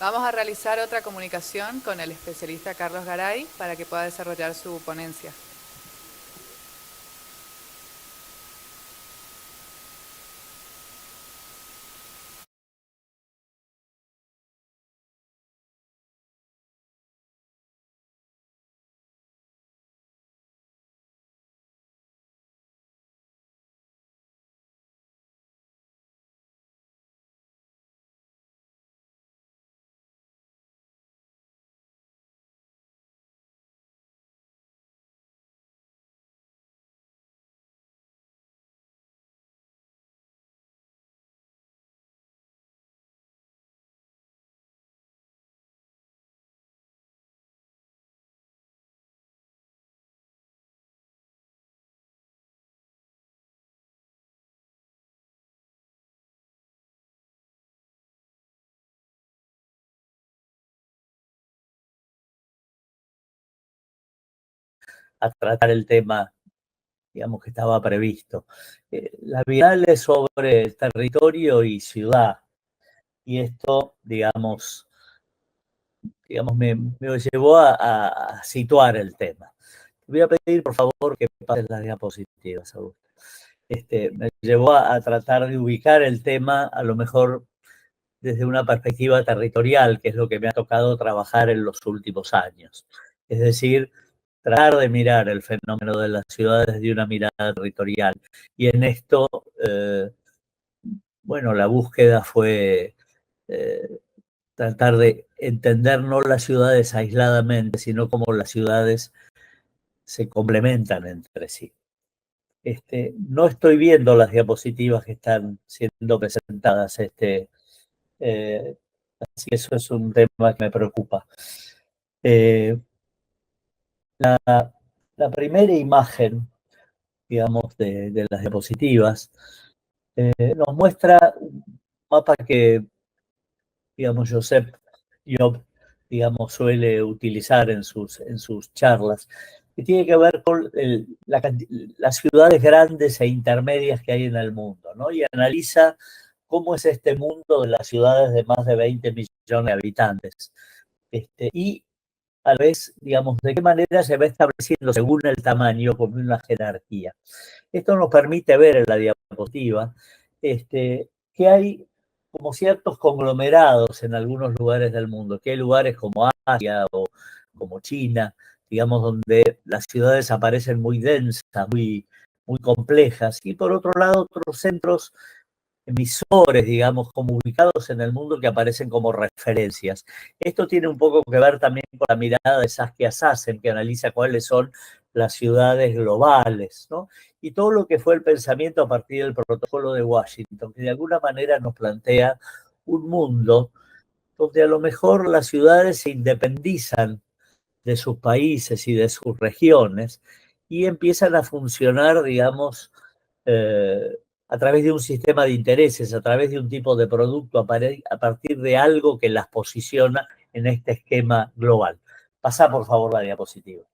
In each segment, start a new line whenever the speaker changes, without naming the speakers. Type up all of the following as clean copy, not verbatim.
Vamos a realizar otra comunicación con el especialista Carlos Garay para que pueda desarrollar su ponencia.
A tratar el tema, digamos, que estaba previsto. La Bienal es sobre territorio y ciudad, y esto, digamos me llevó a situar el tema. Te voy a pedir, por favor, que pases las diapositivas, Augusto. Me llevó a tratar de ubicar el tema, a lo mejor desde una perspectiva territorial, que es lo que me ha tocado trabajar en los últimos años. Es decir, tratar de mirar el fenómeno de las ciudades desde una mirada territorial. Y en esto, bueno, la búsqueda fue tratar de entender no las ciudades aisladamente, sino cómo las ciudades se complementan entre sí. No estoy viendo las diapositivas que están siendo presentadas, así que eso es un tema que me preocupa. La primera imagen, digamos, de las diapositivas, nos muestra un mapa que, digamos, Josep Job, digamos, suele utilizar en sus charlas, que tiene que ver con las ciudades grandes e intermedias que hay en el mundo, ¿no? Y analiza cómo es este mundo de las ciudades de más de 20 millones de habitantes. Y a la vez, digamos, de qué manera se va estableciendo según el tamaño como una jerarquía. Esto nos permite ver en la diapositiva que hay como ciertos conglomerados en algunos lugares del mundo, que hay lugares como Asia o como China, digamos, donde las ciudades aparecen muy densas, muy complejas, y por otro lado otros centros emisores, digamos, como ubicados en el mundo que aparecen como referencias. Esto tiene un poco que ver también con la mirada de Saskia Sassen, que analiza cuáles son las ciudades globales, ¿no? Y todo lo que fue el pensamiento a partir del protocolo de Washington, que de alguna manera nos plantea un mundo donde a lo mejor las ciudades se independizan de sus países y de sus regiones y empiezan a funcionar, digamos, eh, a través de un sistema de intereses, a través de un tipo de producto, a partir de algo que las posiciona en este esquema global. Pasá, por favor, la diapositiva.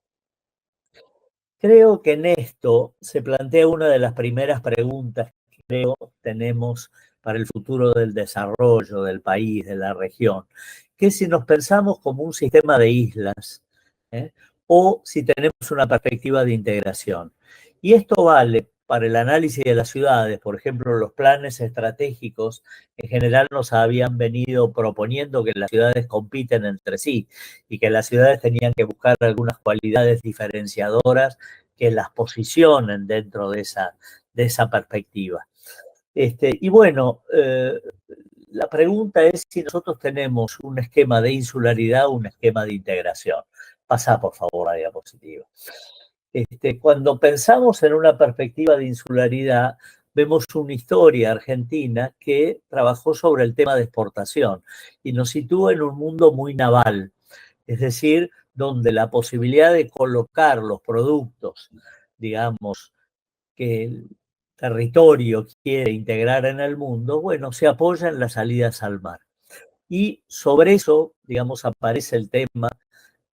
Creo que en esto se plantea una de las primeras preguntas que creo tenemos para el futuro del desarrollo del país, de la región, que si nos pensamos como un sistema de islas, ¿eh? O si tenemos una perspectiva de integración. Y esto vale para el análisis de las ciudades, por ejemplo, los planes estratégicos en general nos habían venido proponiendo que las ciudades compiten entre sí y que las ciudades tenían que buscar algunas cualidades diferenciadoras que las posicionen dentro de esa perspectiva. Y bueno, la pregunta es si nosotros tenemos un esquema de insularidad o un esquema de integración. Pasá, por favor, a la diapositiva. Cuando pensamos en una perspectiva de insularidad, vemos una historia argentina que trabajó sobre el tema de exportación y nos sitúa en un mundo muy naval, es decir, donde la posibilidad de colocar los productos, digamos, que el territorio quiere integrar en el mundo, bueno, se apoya en las salidas al mar. Y sobre eso, digamos, aparece el tema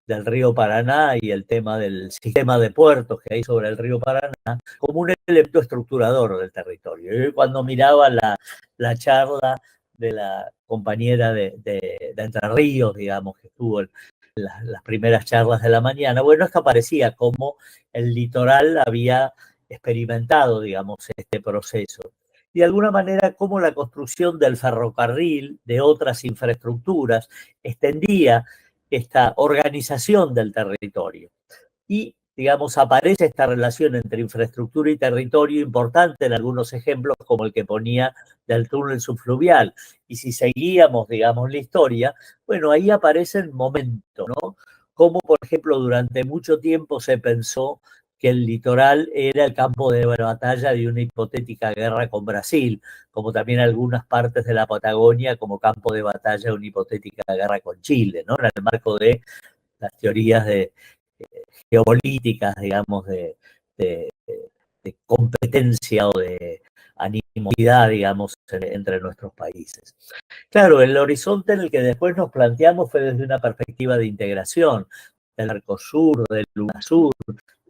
del río Paraná y el tema del sistema de puertos que hay sobre el río Paraná como un elemento estructurador del territorio. Yo cuando miraba la charla de la compañera de Entre Ríos, digamos, que estuvo en las primeras charlas de la mañana. Bueno, esto aparecía como el litoral había experimentado, digamos, este proceso. Y de alguna manera, como la construcción del ferrocarril, de otras infraestructuras, extendía esta organización del territorio. Y, digamos, aparece esta relación entre infraestructura y territorio importante en algunos ejemplos, como el que ponía del túnel subfluvial. Y si seguíamos, digamos, la historia, bueno, ahí aparecen momentos, ¿no? Como, por ejemplo, durante mucho tiempo se pensó que el litoral era el campo de batalla de una hipotética guerra con Brasil, como también algunas partes de la Patagonia como campo de batalla de una hipotética guerra con Chile, ¿no? En el marco de las teorías de geopolíticas, digamos, de, de competencia o de animosidad, digamos, entre nuestros países. Claro, el horizonte en el que después nos planteamos fue desde una perspectiva de integración del Mercosur, del UNASUR,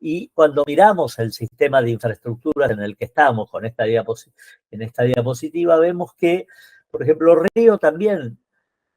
y cuando miramos el sistema de infraestructuras en el que estamos con en esta diapositiva, vemos que, por ejemplo, Río también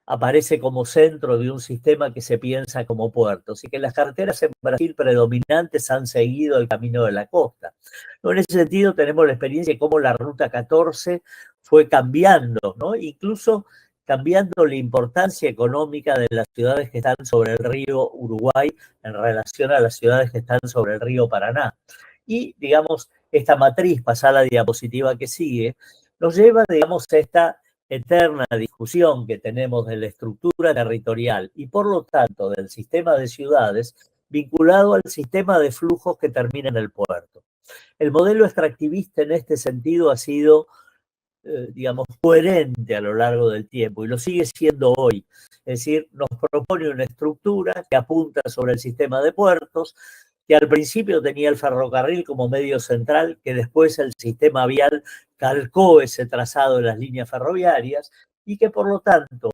aparece como centro de un sistema que se piensa como puertos y que las carreteras en Brasil predominantes han seguido el camino de la costa. ¿No? En ese sentido tenemos la experiencia de cómo la Ruta 14 fue cambiando, ¿no? Incluso cambiando la importancia económica de las ciudades que están sobre el río Uruguay en relación a las ciudades que están sobre el río Paraná. Y, digamos, esta matriz, pasada a la diapositiva que sigue, nos lleva, digamos, a esta eterna discusión que tenemos de la estructura territorial y por lo tanto del sistema de ciudades vinculado al sistema de flujos que termina en el puerto. El modelo extractivista en este sentido ha sido, digamos, coherente a lo largo del tiempo y lo sigue siendo hoy. Es decir, nos propone una estructura que apunta sobre el sistema de puertos, que al principio tenía el ferrocarril como medio central, que después el sistema vial calcó ese trazado de las líneas ferroviarias y que por lo tanto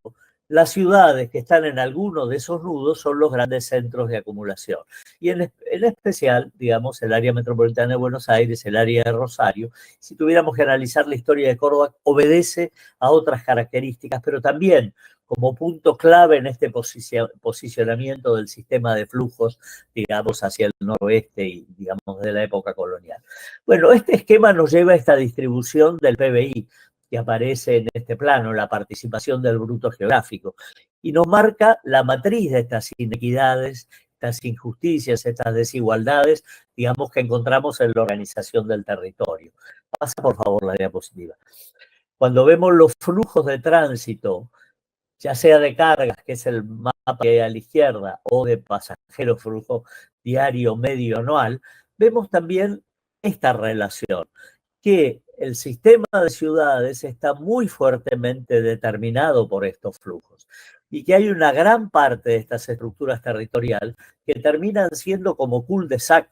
las ciudades que están en alguno de esos nudos son los grandes centros de acumulación. Y en especial, digamos, el área metropolitana de Buenos Aires, el área de Rosario, si tuviéramos que analizar la historia de Córdoba, obedece a otras características, pero también como punto clave en este posicionamiento del sistema de flujos, digamos, hacia el noroeste y, digamos, de la época colonial. Bueno, este esquema nos lleva a esta distribución del PBI que aparece en este plano, la participación del bruto geográfico, y nos marca la matriz de estas inequidades, estas injusticias, estas desigualdades, digamos, que encontramos en la organización del territorio. Pasa, por favor, la diapositiva. Cuando vemos los flujos de tránsito, ya sea de cargas, que es el mapa que hay a la izquierda, o de pasajeros, flujo diario, medio, anual, vemos también esta relación, que el sistema de ciudades está muy fuertemente determinado por estos flujos y que hay una gran parte de estas estructuras territoriales que terminan siendo como cul-de-sac,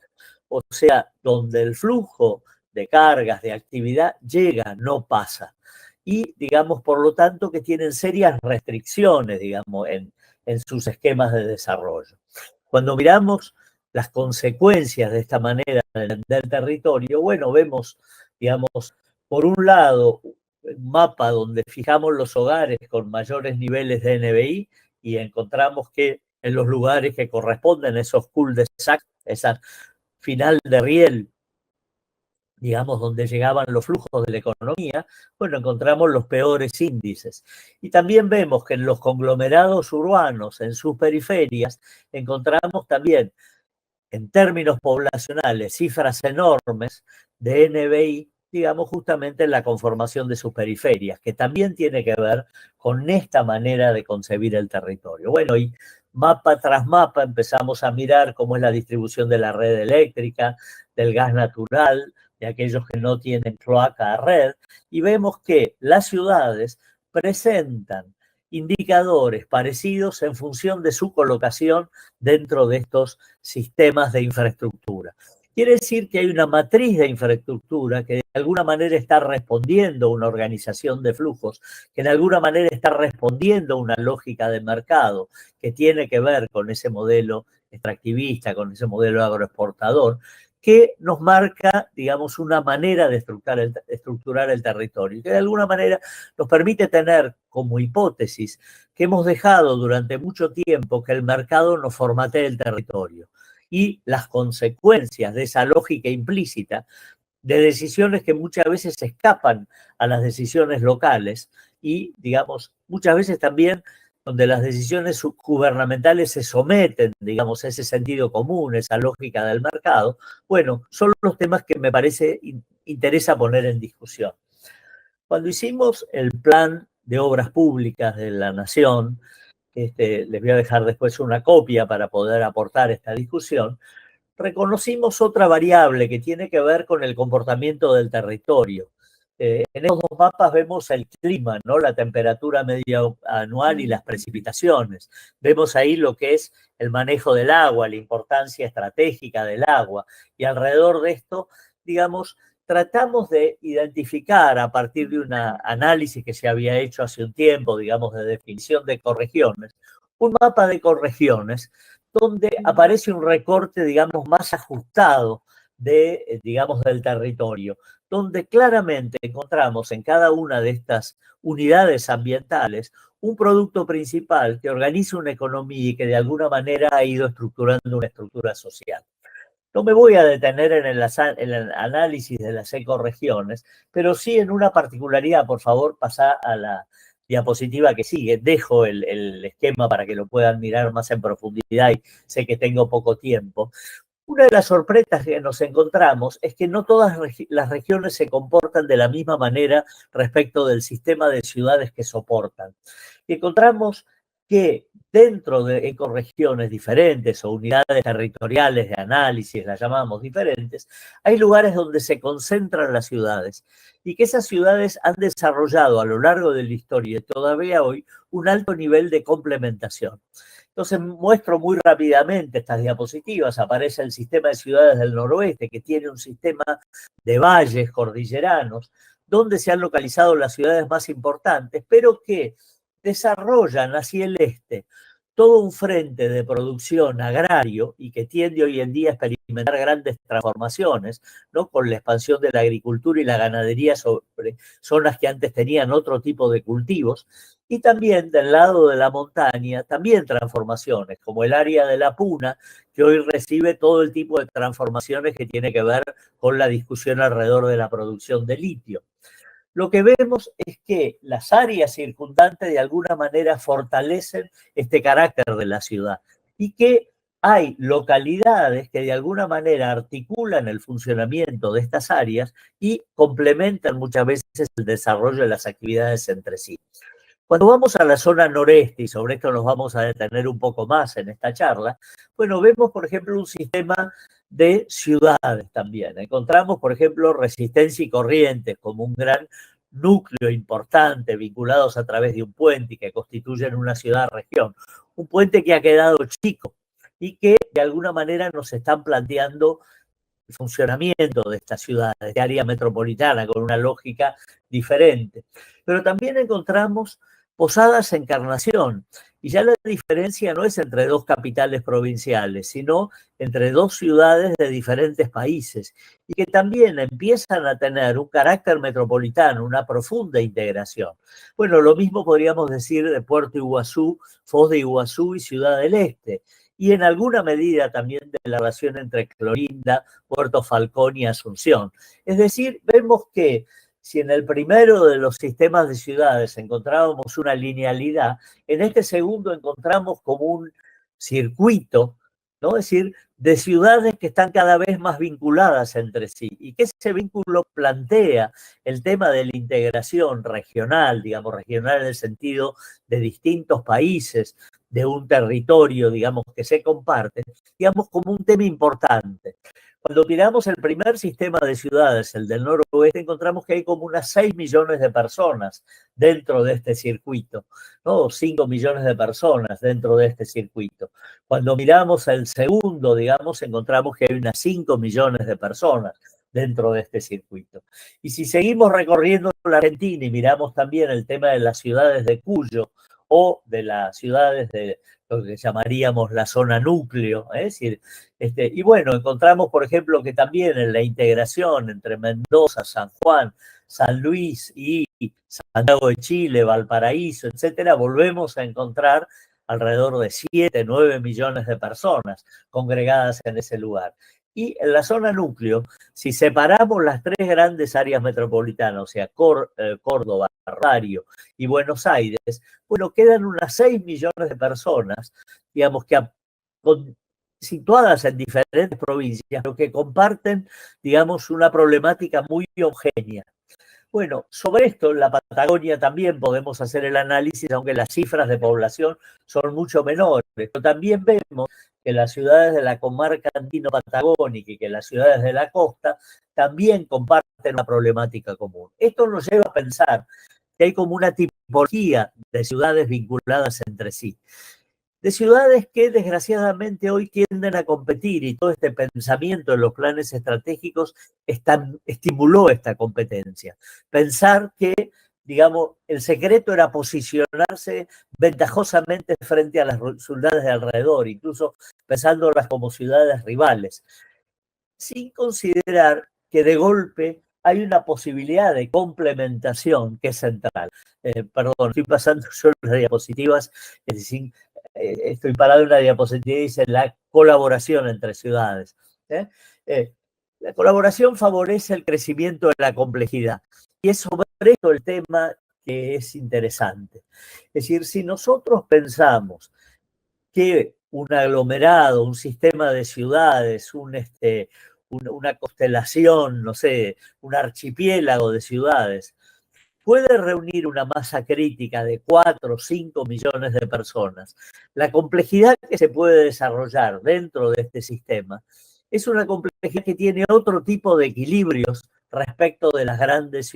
o sea, donde el flujo de cargas, de actividad llega, no pasa. Y, digamos, por lo tanto, que tienen serias restricciones, digamos, en sus esquemas de desarrollo. Cuando miramos las consecuencias de esta manera del territorio, bueno, vemos, digamos, por un lado, un mapa donde fijamos los hogares con mayores niveles de NBI y encontramos que en los lugares que corresponden a esos cul-de-sac, esa final de riel, digamos, donde llegaban los flujos de la economía, bueno, encontramos los peores índices. Y también vemos que en los conglomerados urbanos, en sus periferias, encontramos también, en términos poblacionales, cifras enormes de NBI, digamos, justamente en la conformación de sus periferias, que también tiene que ver con esta manera de concebir el territorio. Bueno, y mapa tras mapa empezamos a mirar cómo es la distribución de la red eléctrica, del gas natural, de aquellos que no tienen cloaca a red, y vemos que las ciudades presentan indicadores parecidos en función de su colocación dentro de estos sistemas de infraestructura. Quiere decir que hay una matriz de infraestructura que de alguna manera está respondiendo a una organización de flujos, que de alguna manera está respondiendo a una lógica de mercado que tiene que ver con ese modelo extractivista, con ese modelo agroexportador, que nos marca, digamos, una manera de estructurar el territorio, que de alguna manera nos permite tener como hipótesis que hemos dejado durante mucho tiempo que el mercado nos formatee el territorio y las consecuencias de esa lógica implícita de decisiones que muchas veces escapan a las decisiones locales y, digamos, muchas veces también donde las decisiones gubernamentales se someten, digamos, a ese sentido común, esa lógica del mercado, bueno, son los temas que me parece interesa poner en discusión. Cuando hicimos el plan de obras públicas de la Nación, les voy a dejar después una copia para poder aportar esta discusión, reconocimos otra variable que tiene que ver con el comportamiento del territorio. En estos dos mapas vemos el clima, ¿no? La temperatura media anual y las precipitaciones. Vemos ahí lo que es el manejo del agua, la importancia estratégica del agua. Y alrededor de esto, digamos, tratamos de identificar a partir de un análisis que se había hecho hace un tiempo, digamos, de definición de ecorregiones, un mapa de ecorregiones donde aparece un recorte, digamos, más ajustado digamos, del territorio, donde claramente encontramos en cada una de estas unidades ambientales un producto principal que organiza una economía y que de alguna manera ha ido estructurando una estructura social. No me voy a detener en el análisis de las ecorregiones, pero sí en una particularidad. Por favor, pasá a la diapositiva que sigue. Dejo el esquema para que lo puedan mirar más en profundidad y sé que tengo poco tiempo. Una de las sorpresas que nos encontramos es que no todas las regiones se comportan de la misma manera respecto del sistema de ciudades que soportan. Y encontramos que dentro de ecorregiones diferentes o unidades territoriales de análisis, las llamamos diferentes, hay lugares donde se concentran las ciudades y que esas ciudades han desarrollado a lo largo de la historia y todavía hoy un alto nivel de complementación. Entonces muestro muy rápidamente estas diapositivas. Aparece el sistema de ciudades del noroeste, que tiene un sistema de valles cordilleranos, donde se han localizado las ciudades más importantes, pero que desarrollan hacia el este todo un frente de producción agrario y que tiende hoy en día a experimentar grandes transformaciones, ¿no? Con la expansión de la agricultura y la ganadería sobre zonas que antes tenían otro tipo de cultivos, y también del lado de la montaña, también transformaciones, como el área de la Puna, que hoy recibe todo el tipo de transformaciones que tiene que ver con la discusión alrededor de la producción de litio. Lo que vemos es que las áreas circundantes de alguna manera fortalecen este carácter de la ciudad y que hay localidades que de alguna manera articulan el funcionamiento de estas áreas y complementan muchas veces el desarrollo de las actividades entre sí. Cuando vamos a la zona noreste, y sobre esto nos vamos a detener un poco más en esta charla, bueno, vemos, por ejemplo, un sistema de ciudades también. Encontramos, por ejemplo, Resistencia y Corrientes como un gran núcleo importante vinculados a través de un puente y que constituyen una ciudad-región. Un puente que ha quedado chico y que de alguna manera nos están planteando el funcionamiento de esta ciudad, de esta área metropolitana, con una lógica diferente. Pero también encontramos Posadas Encarnación, y ya la diferencia no es entre dos capitales provinciales, sino entre dos ciudades de diferentes países, y que también empiezan a tener un carácter metropolitano, una profunda integración. Bueno, lo mismo podríamos decir de Puerto Iguazú, Foz de Iguazú y Ciudad del Este, y en alguna medida también de la relación entre Clorinda, Puerto Falcón y Asunción. Es decir, vemos que si en el primero de los sistemas de ciudades encontrábamos una linealidad, en este segundo encontramos como un circuito, ¿no? Es decir, de ciudades que están cada vez más vinculadas entre sí y que ese vínculo plantea el tema de la integración regional, digamos, regional en el sentido de distintos países, de un territorio, digamos, que se comparte, digamos, como un tema importante. Cuando miramos el primer sistema de ciudades, el del noroeste, encontramos que hay como unas 6 millones de personas dentro de este circuito, ¿no? 5 millones de personas dentro de este circuito. Cuando miramos el segundo, digamos, encontramos que hay unas 5 millones de personas dentro de este circuito. Y si seguimos recorriendo la Argentina y miramos también el tema de las ciudades de Cuyo o de las ciudades de lo que llamaríamos la zona núcleo, es decir, y bueno, encontramos, por ejemplo, que también en la integración entre Mendoza, San Juan, San Luis y Santiago de Chile, Valparaíso, etcétera, volvemos a encontrar alrededor de 7, 9 millones de personas congregadas en ese lugar. Y en la zona núcleo, si separamos las tres grandes áreas metropolitanas, o sea, Córdoba, Rosario y Buenos Aires, bueno, quedan unas 6 millones de personas, digamos, situadas en diferentes provincias, pero que comparten, digamos, una problemática muy homogénea. Bueno, sobre esto en la Patagonia también podemos hacer el análisis, aunque las cifras de población son mucho menores, pero también vemos que las ciudades de la comarca andino-patagónica y que las ciudades de la costa también comparten una problemática común. Esto nos lleva a pensar que hay como una tipología de ciudades vinculadas entre sí, de ciudades que desgraciadamente hoy tienden a competir, y todo este pensamiento en los planes estratégicos estimuló esta competencia. Pensar que, digamos, el secreto era posicionarse ventajosamente frente a las ciudades de alrededor, incluso pensándolas como ciudades rivales, sin considerar que de golpe hay una posibilidad de complementación que es central. Perdón, estoy pasando yo las diapositivas, es decir, estoy parado en una diapositiva y dice la colaboración entre ciudades. La colaboración favorece el crecimiento de la complejidad. Y es sobre esto el tema que es interesante. Es decir, si nosotros pensamos que un aglomerado, un sistema de ciudades, una constelación, no sé, un archipiélago de ciudades, puede reunir una masa crítica de 4 o 5 millones de personas. La complejidad que se puede desarrollar dentro de este sistema es una complejidad que tiene otro tipo de equilibrios respecto de las grandes